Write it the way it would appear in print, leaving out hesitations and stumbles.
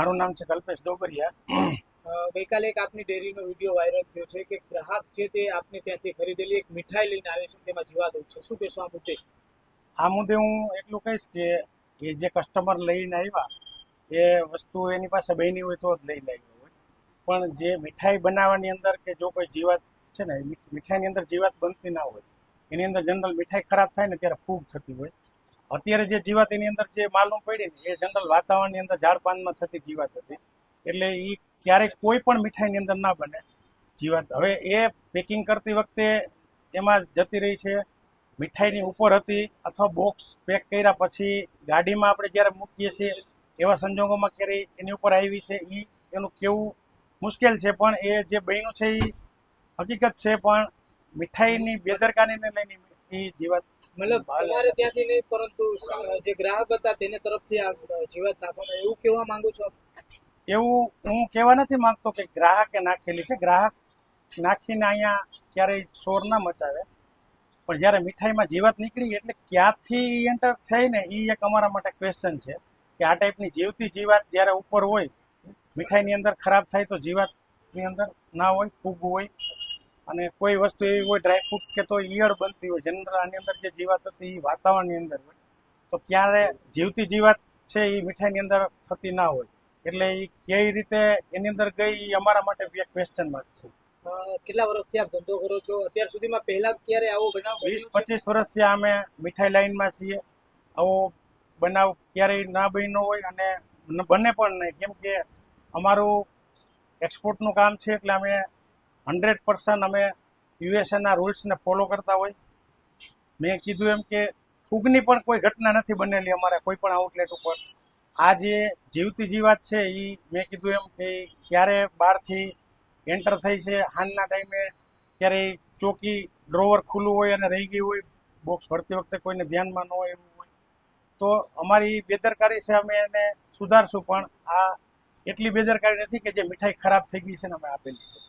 મારું નામ છે કલ્પેશ ડોબરિયા। ગઈકાલે એક આપની ડેરીનો વિડીયો વાયરલ થયો છે કે ગ્રાહક છે તે આપને ત્યાંથી ખરીદેલી એક મીઠાઈ લઈને આવે છે, તેમાં જીવાત હોય છે, શું કહેશો આ મુદ્દે? આ મુદ્દે હું એટલું કહીશ કે એ જે કસ્ટમર લઈને આવ્યા એ વસ્તુ એની પાસે બની હોય તો જ લઈને આવ્યો હોય, પણ જે મીઠાઈ બનાવવાની અંદર કે જો કોઈ જીવાત છે ને, મીઠાઈની અંદર જીવાત બનતી ના હોય, એની અંદર જનરલ મીઠાઈ ખરાબ થાય ને ત્યારે ફૂગ થતી હોય। અત્યારે જે જીવાત એની અંદર જે માલુમ પડી ને એ જનરલ વાતાવરણની અંદર ઝાડ પાનમાં થતી જીવાત હતી, એટલે એ ક્યારેય કોઈ પણ મીઠાઈની અંદર ના બને જીવાત। હવે એ પેકિંગ કરતી વખતે એમાં જતી રહી છે, મીઠાઈની ઉપર હતી અથવા બોક્સ પેક કર્યા પછી ગાડીમાં આપણે જ્યારે મૂકીએ છીએ એવા સંજોગોમાં ક્યારેય એની ઉપર આવી છે, એ એનું કેવું મુશ્કેલ છે, પણ એ જે બન્યું છે એ હકીકત છે। પણ મીઠાઈની બેદરકારીને લઈને એ જીવાત મતલબ તમારે ત્યાંથી નહીં, પરંતુ જે ગ્રાહક હતા તેને તરફથી આ જીવાત નાખવામાં, એવું કહેવા માંગુ છો? એવું હું કહેવા નથી માંગતો કે ગ્રાહકે નાખેલી છે, ગ્રાહક નાખીને અહીંયા ક્યારેય શોર ના મચાવે, પણ જ્યારે મીઠાઈમાં જીવાત નીકળી એટલે ક્યાંથી એન્ટર થઈ ને એ એક અમારા માટે ક્વેશ્ચન છે કે આ ટાઈપની જીવતી જીવાત જ્યારે ઉપર હોય, મીઠાઈની અંદર ખરાબ થાય તો જીવાતની અંદર ના હોય, ફૂગ હોય, અને કોઈ વસ્તુ એવી હોય ડ્રાયફ્રૂટ કે તો ઈયળ બનતી હોય, જનરલ આની અંદર જે જીવાત હતી એ વાતાવરણની અંદર હોય, તો ક્યારે જીવતી જીવાત છે એ મીઠાઈની અંદર થતી ના હોય, એટલે એ કઈ રીતે એની અંદર ગઈ એ અમારા માટે ક્વેશ્ચન માર્ક છે। કેટલા વર્ષથી આપ ધંધો કરો છો? અત્યાર સુધીમાં પહેલા ક્યારે આવો બનાવ? 20-25 વર્ષથી અમે મીઠાઈ લાઈનમાં છીએ। આવો બનાવ ક્યારેય ના બન્યો હોય અને બને પણ નહીં, કેમ કે અમારું એક્સપોર્ટનું કામ છે એટલે અમે 100% અમે યુએસએના રૂલ્સને ફોલો કરતા હોય। મેં કીધું એમ કે ફૂગની પણ કોઈ ઘટના નથી બનેલી અમારા કોઈ પણ આઉટલેટ ઉપર। આ જે જીવતી જીવાત છે એ મેં કીધું એમ કે ક્યારે બહારથી એન્ટર થઈ છે, હાલના ટાઈમે ક્યારેય ચોકી ડ્રોવર ખુલ્લું હોય અને રહી ગઈ હોય, બોક્સ ભરતી વખતે કોઈને ધ્યાનમાં ન હોય એવું હોય, તો અમારી બેદરકારી છે, અમે એને સુધારશું, પણ આ એટલી બેદરકારી નથી કે જે મીઠાઈ ખરાબ થઈ ગઈ છે ને અમે આપેલી છે।